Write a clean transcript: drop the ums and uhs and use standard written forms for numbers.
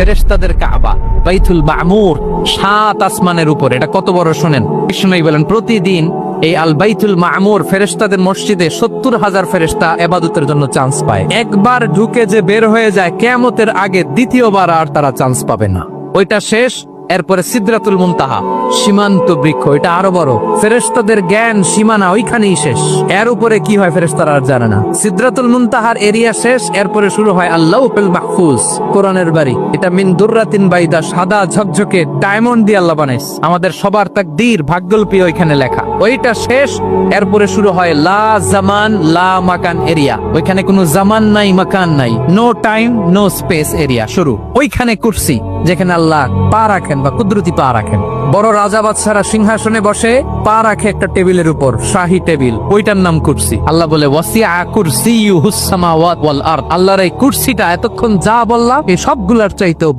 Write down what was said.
ফেরেশতাদের কাবা বাইতুল মামুর 7 আসমানের উপর। এটা কত বড় শোনেন। বিষ্ণু বলেন প্রতিদিন এই আল বাইতুল মামুর ফেরেশতাদের মসজিদে 70,000 ফেরেশতা ইবাদতের জন্য চান্স পায়। একবার ঢুকে যে বের হয়ে যায় কিয়ামতের আগে দ্বিতীয়বার আর তারা চান্স পাবে না। ওইটা শেষ। এরপরে সিদরাতুল মুনতাহা সীমান্ত বৃক্ষ, এটা আরো বড়। ফেরেশতাদের জ্ঞান সীমানা ওইখানেই শেষ। এর উপরে কি হয় ফেরেশতারা আর জানে না। সিদরাতুল মুনতাহার এরিয়া শেষ, এরপরে শুরু হয় আল্লাহুল মাহফুজ, কোরআনের বাড়ি। এটা মিন দুররাতিন বাইদা, সাদা ঝকঝকে ডায়মন্ড দিয়ে আল্লাহ বানাইছে। আমাদের সবার তাকদীর ভাগ্যলিপি ওইখানে লেখা। ওইটা শেষ, এরপরে শুরু হয় লা জামান লা মাকান এরিয়া। ওইখানে কোনো জামান নাই, মাকান নাই, no time no space area শুরু। ওইখানে কুরসি, যেখানে আল্লাহ পা রাখেন বা কুদরতি পা রাখেন। বড় রাজা বাদশারা সিংহাসনে বসে পা রাখে একটা টেবিলের উপর, শাহী টেবিল, ওইটার নাম কুরসি। আল্লাহ বলে ওয়াসিআ কুরসিয়ুহুস সামাওয়াত ওয়াল আরদ। আল্লাহর এই কুরসিটা এতক্ষণ যা বললাম এই সবগুলার চাইতেও